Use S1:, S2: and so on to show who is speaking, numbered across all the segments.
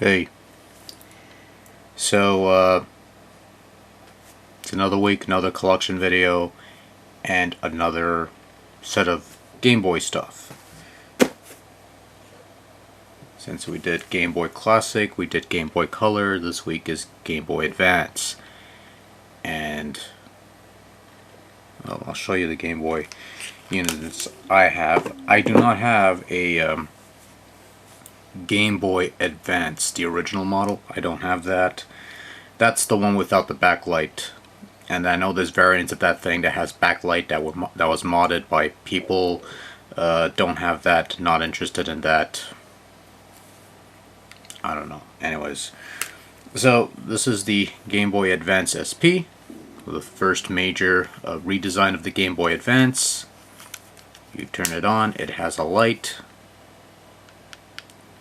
S1: Hey, it's another week, another collection video, and another set of Game Boy stuff. Since we did Game Boy Classic, we did Game Boy Color, this week is Game Boy Advance. And I'll show you the Game Boy units I have. I do not have a Game Boy Advance, the original model. I don't have that. That's the one without the backlight. And I know there's variants of that thing that has backlight that was modded by people. Don't have that. Not interested in that. I don't know. Anyways, so this is the Game Boy Advance SP, the first major redesign of the Game Boy Advance. You turn it on. It has a light,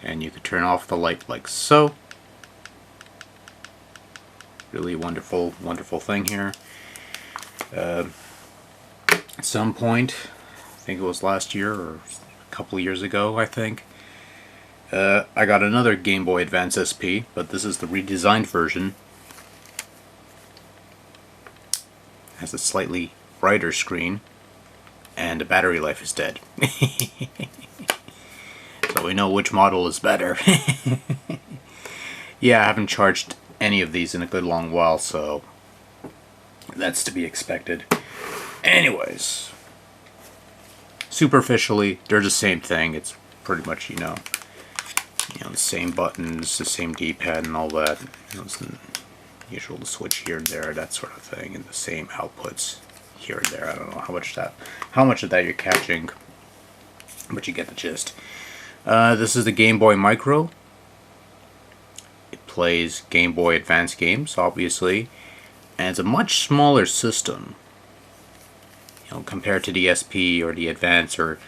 S1: and you can turn off the light like so. Really wonderful, wonderful thing here. At some point, I think it was last year or a couple of years ago, I think, I got another Game Boy Advance SP, but this is the redesigned version. It has a slightly brighter screen, and the battery life is dead. So we know which model is better. Yeah, I haven't charged any of these in a good long while, so that's to be expected. Anyways, superficially, they're the same thing. It's pretty much, the same buttons, the same D-pad and all that. It's the usual to switch here and there, that sort of thing, and the same outputs here and there. I don't know how much of that you're catching, but you get the gist. This is the Game Boy Micro. Plays Game Boy Advance games, obviously, and it's a much smaller system, compared to the SP or the Advance, or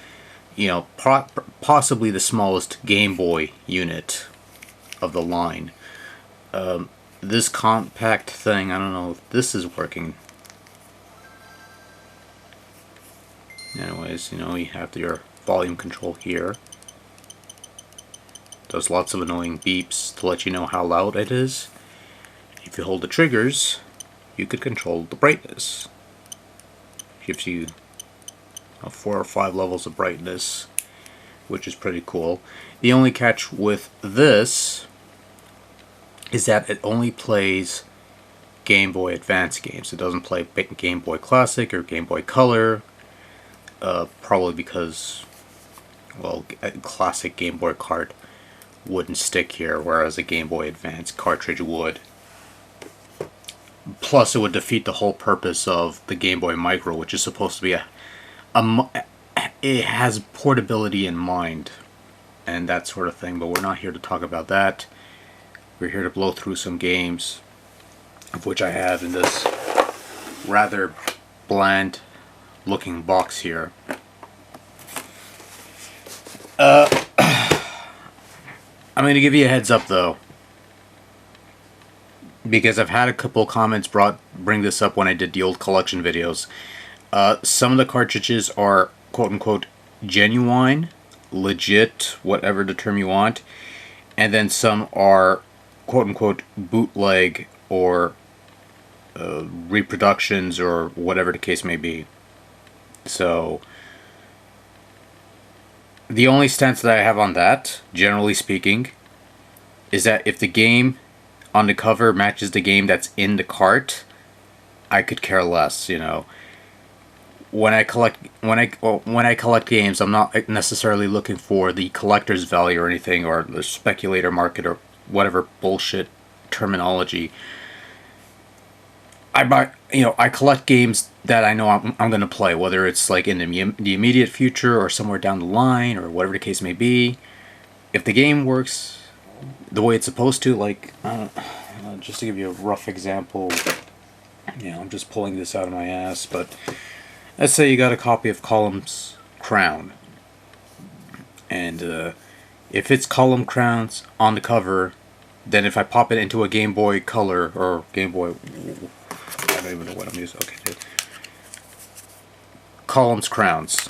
S1: possibly the smallest Game Boy unit of the line. This compact thing, I don't know if this is working. Anyways, you have your volume control here. Does lots of annoying beeps to let you know how loud it is. If you hold the triggers, you could control the brightness. Gives you 4 or 5 levels of brightness, which is pretty cool. The only catch with this is that it only plays Game Boy Advance games. It doesn't play Game Boy Classic or Game Boy Color, probably because, well, a classic Game Boy card wouldn't stick here, whereas a Game Boy Advance cartridge would. Plus, it would defeat the whole purpose of the Game Boy Micro, which is supposed to be it has portability in mind and that sort of thing, but we're not here to talk about that. We're here to blow through some games, of which I have in this rather bland looking box here. I'm going to give you a heads up, though, because I've had a couple comments bring this up when I did the old collection videos. Some of the cartridges are quote-unquote genuine, legit, whatever the term you want, and then some are quote-unquote bootleg or reproductions or whatever the case may be. So the only stance that I have on that, generally speaking, is that if the game on the cover matches the game that's in the cart, I could care less. When I collect games, I'm not necessarily looking for the collector's value or anything, or the speculator market or whatever bullshit terminology. I collect games that I know I'm going to play, whether it's like in the immediate future or somewhere down the line or whatever the case may be. If the game works the way it's supposed to, like, just to give you a rough example, I'm just pulling this out of my ass, but let's say you got a copy of Column's Crown, and if it's Column Crown's on the cover, then if I pop it into a Game Boy Color or Game Boy, I don't even know what I'm using. Okay, dude. Column's Crowns.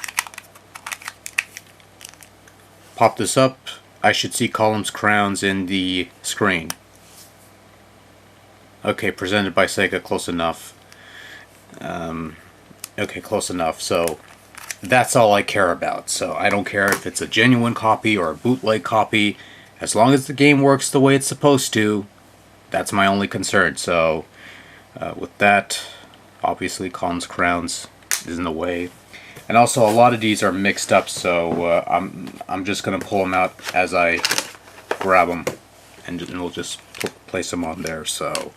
S1: Pop this up. I should see columns crowns in the screen. Okay, presented by Sega, close enough. Okay, close enough. So that's all I care about. So I don't care if it's a genuine copy or a bootleg copy. As long as the game works the way it's supposed to, that's my only concern. So with that, obviously columns crowns is in the way. And also a lot of these are mixed up, so I'm just gonna pull them out as I grab them, and we'll just place them on there. So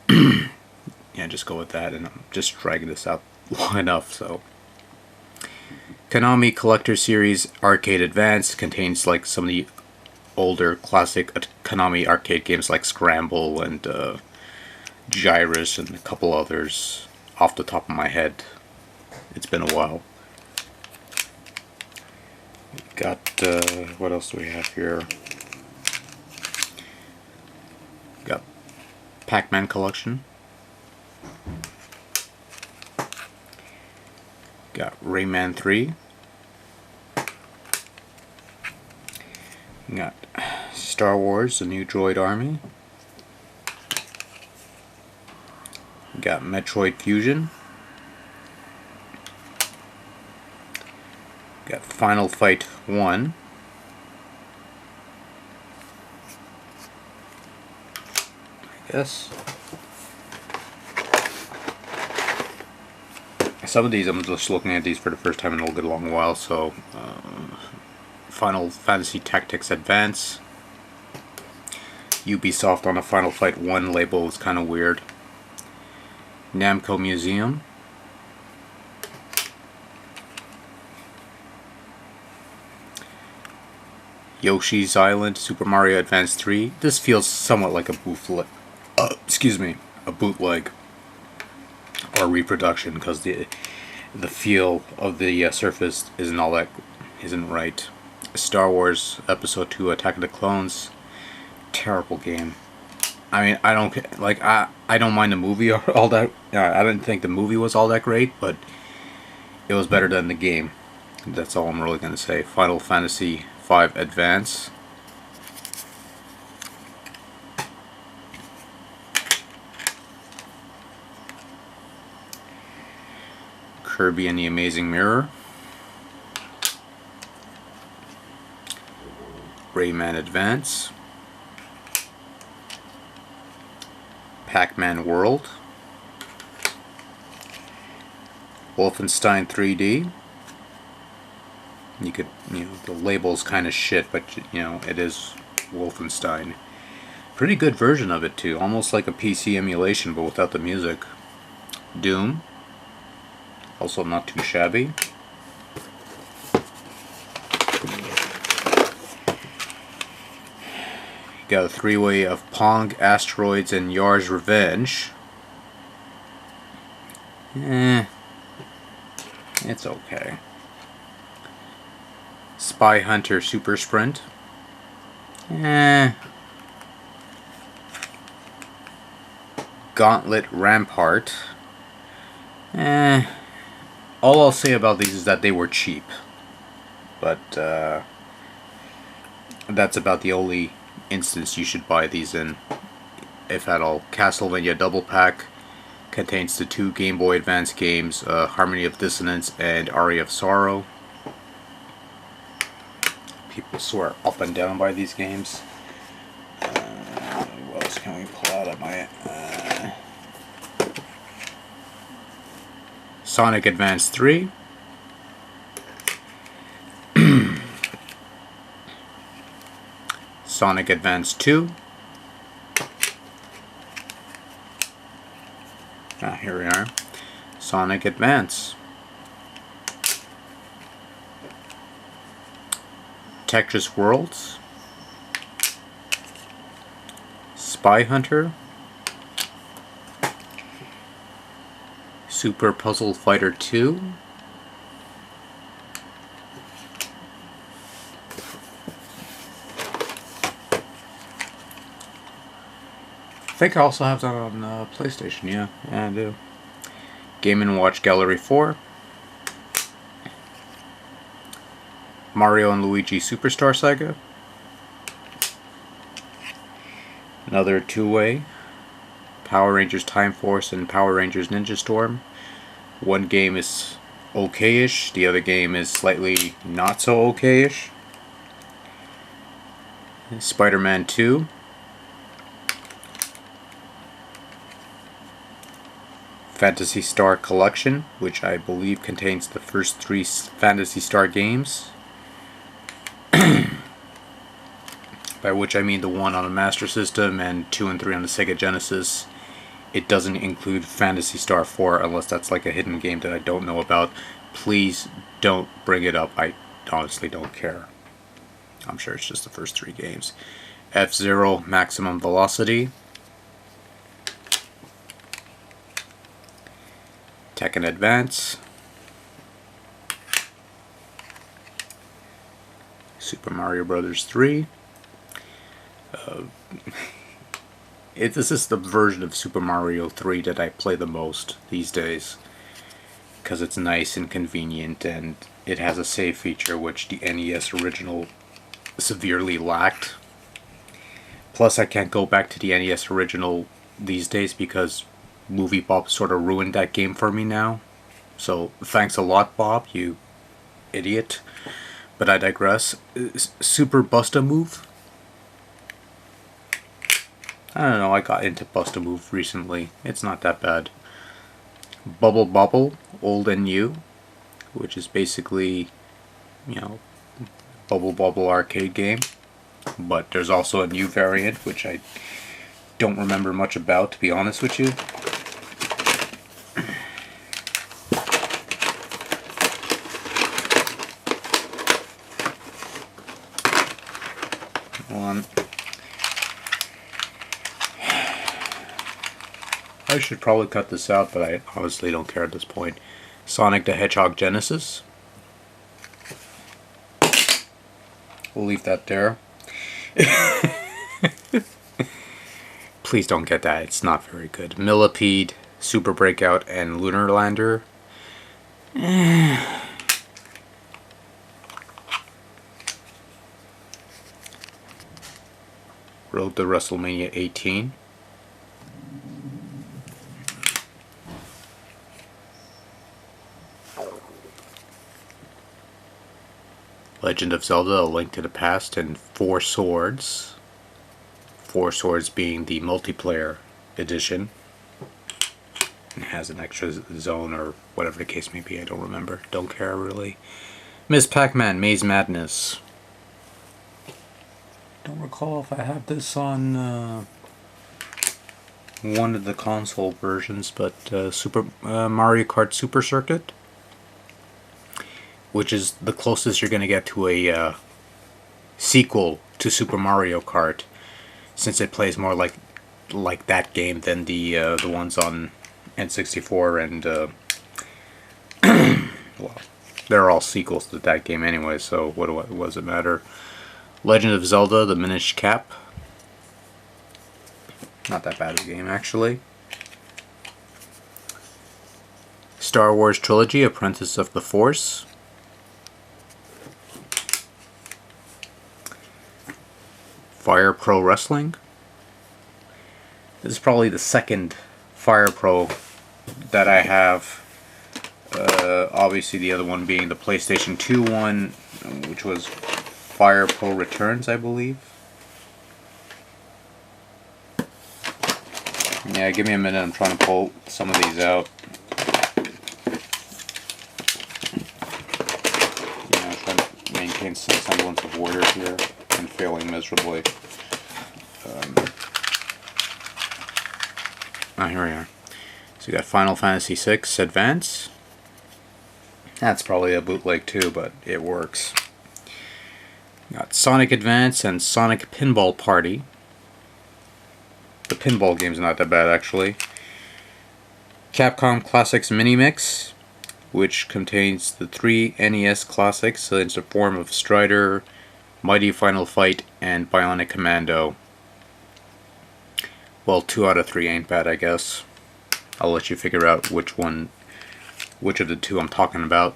S1: yeah, just go with that, and I'm just dragging this out long enough. So Konami Collector Series Arcade Advance contains like some of the older classic Konami arcade games like Scramble and Gyrus and a couple others off the top of my head. It's been a while. Got what else do we have here? Got Pac-Man collection. Got Rayman 3. Got Star Wars: The New Droid Army. Got Metroid Fusion. Got Final Fight 1. I guess. Some of these, I'm just looking at these for the first time in a good long while, so Final Fantasy Tactics Advance. Ubisoft on a Final Fight 1 label is kind of weird. Namco Museum. Yoshi's Island, Super Mario Advance 3. This feels somewhat like a bootleg, a bootleg or reproduction, because the feel of the surface isn't right. Star Wars Episode 2: Attack of the Clones. Terrible game. I mean, I don't mind the movie or all that. I didn't think the movie was all that great, but it was better than the game. That's all I'm really gonna say. Final Fantasy V Advance. Kirby and the Amazing Mirror. Rayman Advance. Pac-Man World. Wolfenstein 3D. The label's kind of shit, but it is Wolfenstein. Pretty good version of it too, almost like a PC emulation, but without the music. Doom. Also not too shabby. Got a three-way of Pong, Asteroids, and Yar's Revenge. It's okay. Spy Hunter Super Sprint. Gauntlet Rampart. All I'll say about these is that they were cheap. But that's about the only instance you should buy these in, if at all. Castlevania Double Pack contains the 2 Game Boy Advance games, Harmony of Dissonance and Aria of Sorrow. People swear up and down by these games. What else can we pull out of my... Sonic Advance 3. Sonic Advance 2. Here we are. Sonic Advance. Tetris Worlds. Spy Hunter. Super Puzzle Fighter 2. I think I also have that on PlayStation, yeah I do. Game & Watch Gallery 4. Mario and Luigi Superstar Saga. Another two-way. Power Rangers Time Force and Power Rangers Ninja Storm. One game is okay-ish, the other game is slightly not so okay-ish. Spider-Man 2. Phantasy Star Collection, which I believe contains the first 3 Phantasy Star games. By which I mean the one on the Master System and 2 and 3 on the Sega Genesis. It doesn't include Phantasy Star 4 unless that's like a hidden game that I don't know about. Please don't bring it up. I honestly don't care. I'm sure it's just the first 3 games. F-Zero Maximum Velocity. Tekken Advance. Super Mario Bros. 3. This is the version of Super Mario 3 that I play the most these days, because it's nice and convenient, and it has a save feature which the NES original severely lacked. Plus I can't go back to the NES original these days because Movie Bob sort of ruined that game for me now. So thanks a lot, Bob, you idiot. But I digress. Super Bust-A-Move? I don't know, I got into Bust-A-Move recently. It's not that bad. Bubble Bobble, Old and New, which is basically, you know, Bubble Bobble arcade game. But there's also a new variant, which I don't remember much about, to be honest with you. I should probably cut this out, but I honestly don't care at this point. Sonic the Hedgehog Genesis. We'll leave that there. Please don't get that, it's not very good. Millipede, Super Breakout, and Lunar Lander. Road to WrestleMania 18. Legend of Zelda: A Link to the Past, and Four Swords. Four Swords being the multiplayer edition. It has an extra zone or whatever the case may be, I don't remember. Don't care really. Ms. Pac-Man Maze Madness. Don't recall if I have this on one of the console versions, but Super Mario Kart Super Circuit, which is the closest you're going to get to a sequel to Super Mario Kart, since it plays more like that game than the ones on N64 and well, they're all sequels to that game anyway, so what does it matter? Legend of Zelda: The Minish Cap. Not that bad of a game, actually. Star Wars Trilogy: Apprentice of the Force. Fire Pro Wrestling. This is probably the second Fire Pro that I have. Obviously the other one being the PlayStation 2 one, which was Fire Pro Returns, I believe. Yeah, give me a minute, I'm trying to pull some of these out. Yeah, I'm trying to maintain some semblance of order here. I'm failing miserably. Here we are. So you got Final Fantasy VI Advance. That's probably a bootleg too, but it works. You got Sonic Advance and Sonic Pinball Party. The pinball game's not that bad, actually. Capcom Classics Mini Mix, which contains the 3 NES classics in the form of Strider, Mighty Final Fight, and Bionic Commando. Well, 2 out of 3 ain't bad, I guess. I'll let you figure out which of the 2 I'm talking about.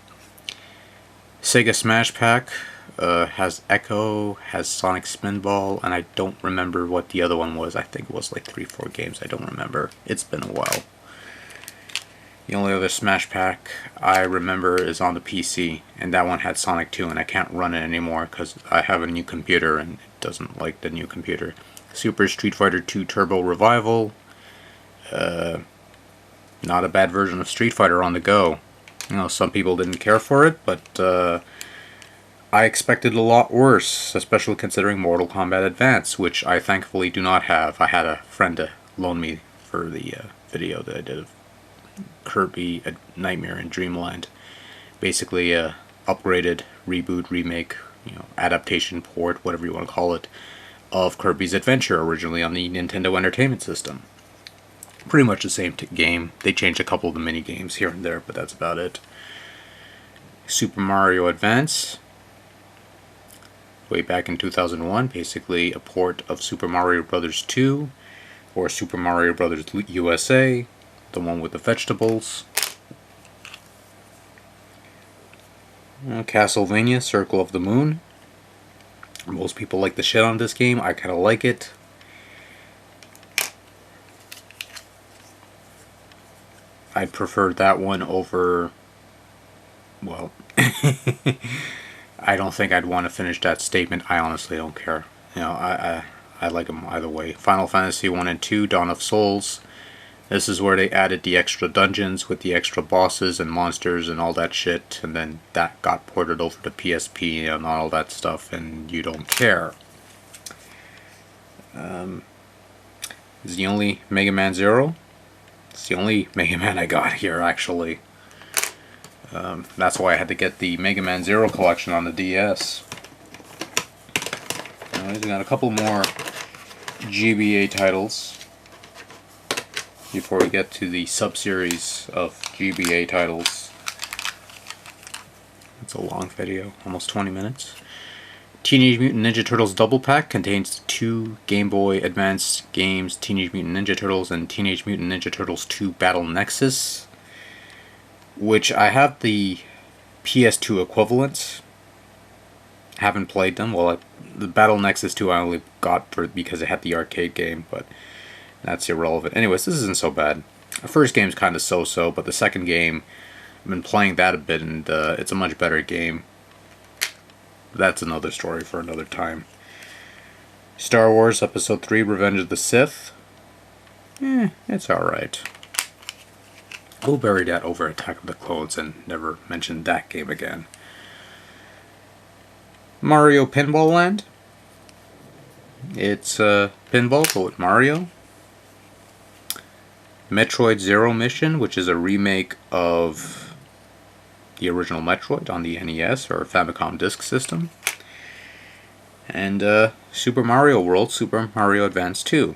S1: Sega Smash Pack, has Echo, has Sonic Spinball, and I don't remember what the other one was. I think it was like 3-4 games. I don't remember. It's been a while. The only other Smash Pack I remember is on the PC, and that one had Sonic 2, and I can't run it anymore because I have a new computer and it doesn't like the new computer. Super Street Fighter 2 Turbo Revival. Not a bad version of Street Fighter on the go. You know, some people didn't care for it, but I expected a lot worse, especially considering Mortal Kombat Advance, which I thankfully do not have. I had a friend to loan me for the video that I did of Kirby Nightmare in Dreamland. Basically a upgraded, reboot, remake, adaptation, port, whatever you want to call it, of Kirby's Adventure, originally on the Nintendo Entertainment System. Pretty much the same game. They changed a couple of the mini games here and there, but that's about it. Super Mario Advance, way back in 2001, basically a port of Super Mario Bros. 2 or Super Mario Bros. USA, the one with the vegetables. Castlevania Circle of the Moon. Most people like the shit on this game. I kind of like it. I prefer that one over, well, I don't think I'd want to finish that statement. I honestly don't care. I like them either way. Final Fantasy 1 and 2, Dawn of Souls. This is where they added the extra dungeons with the extra bosses and monsters and all that shit, and then that got ported over to PSP and all that stuff, and you don't care. Is the only Mega Man Zero? It's the only Mega Man I got here, actually. That's why I had to get the Mega Man Zero collection on the DS. We got a couple more GBA titles before we get to the sub-series of GBA titles. It's a long video, almost 20 minutes. Teenage Mutant Ninja Turtles Double Pack contains 2 Game Boy Advance games, Teenage Mutant Ninja Turtles and Teenage Mutant Ninja Turtles 2 Battle Nexus, which I have the PS2 equivalents. Haven't played them. Well, the Battle Nexus 2 I only got because it had the arcade game, but that's irrelevant. Anyways, this isn't so bad. The first game's kind of so-so, but the second game, I've been playing that a bit, and it's a much better game. That's another story for another time. Star Wars Episode 3 Revenge of the Sith. It's alright. We'll bury that over Attack of the Clones and never mention that game again. Mario Pinball Land. It's pinball, but with Mario. Metroid Zero Mission, which is a remake of the original Metroid on the NES or Famicom Disk System. And Super Mario World, Super Mario Advance 2.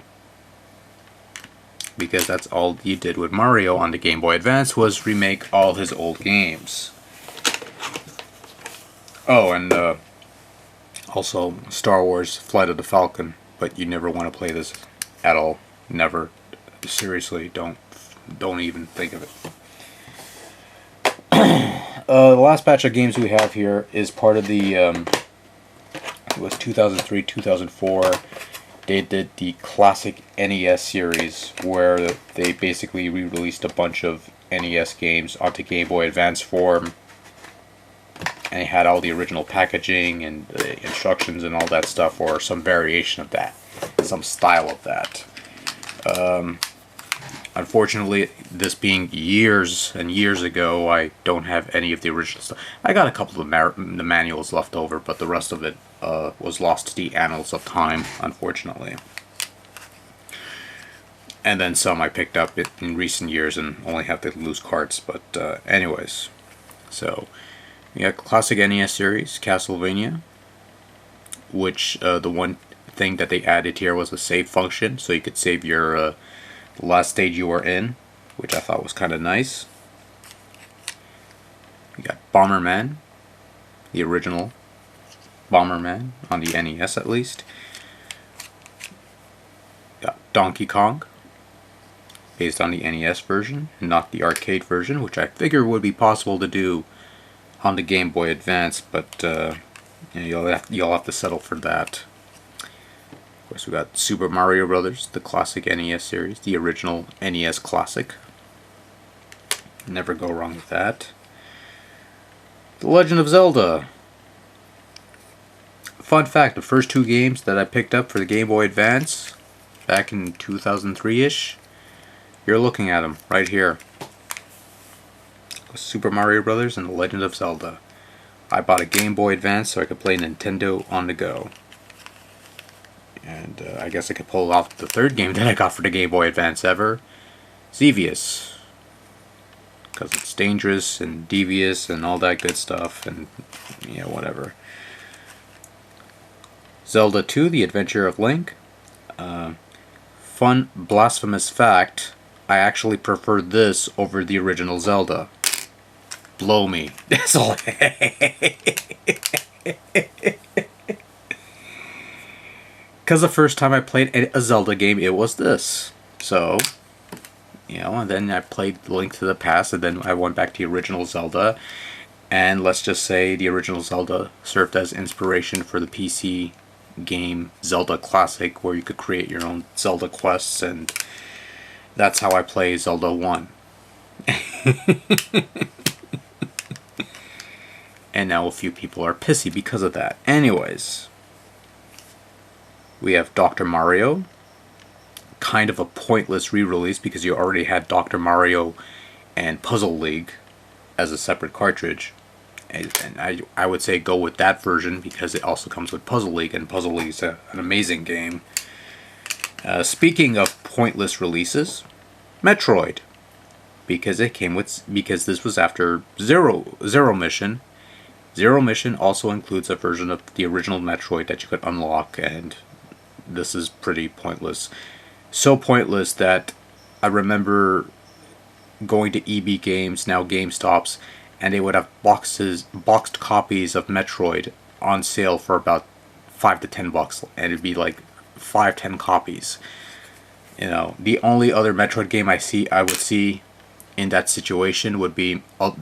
S1: Because that's all you did with Mario on the Game Boy Advance was remake all his old games. Oh, and also Star Wars Flight of the Falcon, but you never want to play this at all. Never. Seriously, don't even think of it. The last batch of games we have here is part of the, it was 2003, 2004, they did the classic NES series, where they basically re-released a bunch of NES games onto Game Boy Advance form, and it had all the original packaging and the instructions and all that stuff, or some variation of that, some style of that. Unfortunately, this being years and years ago, I don't have any of the original stuff. I got a couple of the manuals left over, but the rest of it was lost to the annals of time, unfortunately. And then some I picked up in recent years and only have the loose carts, but anyways. So, we got classic NES series, Castlevania, which the one thing that they added here was a save function, so you could save your the last stage you were in, which I thought was kind of nice. You got Bomberman, the original Bomberman, on the NES at least. You got Donkey Kong, based on the NES version, and not the arcade version, which I figure would be possible to do on the Game Boy Advance, but And you'll have to settle for that. Of course, we got Super Mario Brothers, the classic NES series, the original NES classic. Never go wrong with that. The Legend of Zelda. Fun fact, the first 2 games that I picked up for the Game Boy Advance back in 2003-ish, you're looking at them right here. Super Mario Brothers and The Legend of Zelda. I bought a Game Boy Advance so I could play Nintendo on the go. And I guess I could pull off the 3rd game that I got for the Game Boy Advance ever, Xevious. Because it's dangerous and devious and all that good stuff, and you know, whatever. Zelda 2, The Adventure of Link. Fun blasphemous fact, I actually prefer this over the original Zelda. Blow me. That's all. Because the first time I played a Zelda game, it was this. So, you know, and then I played Link to the Past, and then I went back to the original Zelda. And let's just say the original Zelda served as inspiration for the PC game Zelda Classic, where you could create your own Zelda quests, and that's how I play Zelda 1. And now a few people are pissy because of that. Anyways, we have Dr. Mario. Kind of a pointless re-release because you already had Dr. Mario and Puzzle League as a separate cartridge. And I would say go with that version because it also comes with Puzzle League, and Puzzle League is an amazing game. Speaking of pointless releases, Metroid, because this was after Zero Mission. Zero Mission also includes a version of the original Metroid that you could unlock, and this is pretty pointless. So pointless that I remember going to EB Games, now GameStops, and they would have boxed copies of Metroid on sale for about $5 to $10, and it'd be like 5-10 copies. You know, the only other Metroid game I would see in that situation would be what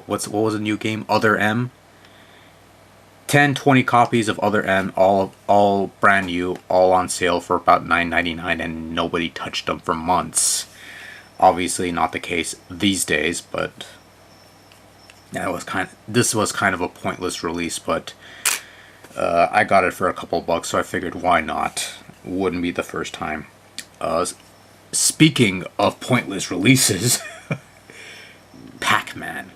S1: was the new game? Other M. 10-20 copies of Other M, all brand new, all on sale for about $9.99, and nobody touched them for months. Obviously not the case these days, but this was kind of a pointless release, but I got it for a couple bucks, so I figured why not? Wouldn't be the first time. Speaking of pointless releases, Pac-Man.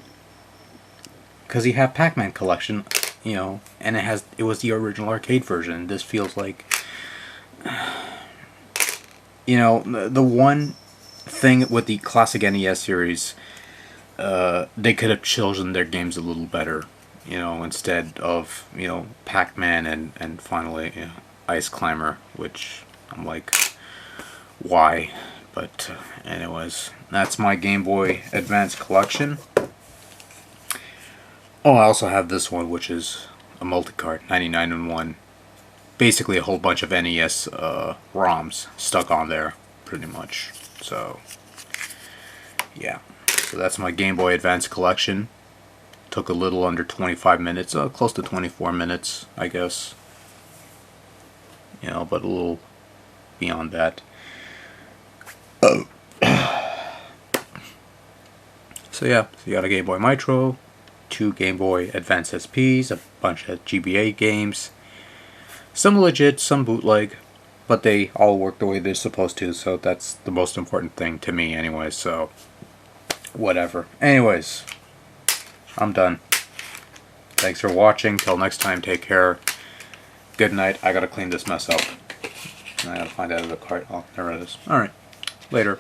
S1: Because you have Pac-Man collection, you know, and it was the original arcade version. This feels like, you know, the one thing with the classic NES series, they could have chosen their games a little better, you know, instead of, you know, Pac-Man and finally, you know, Ice Climber, which I'm like, why? But anyways, that's my Game Boy Advance collection. Oh, I also have this one, which is a multi-cart, 99 in 1. Basically a whole bunch of NES ROMs stuck on there, pretty much. So, yeah. So that's my Game Boy Advance collection. Took a little under 25 minutes, close to 24 minutes, I guess. You know, but a little beyond that. So yeah, so you got a Game Boy Micro, 2 Game Boy Advance SPs, a bunch of GBA games, some legit, some bootleg, but they all work the way they're supposed to, so that's the most important thing to me anyway, so whatever. Anyways, I'm done. Thanks for watching. Till next time, take care. Good night. I gotta clean this mess up. I gotta find out of the cart. Oh, there it is. Alright. Later.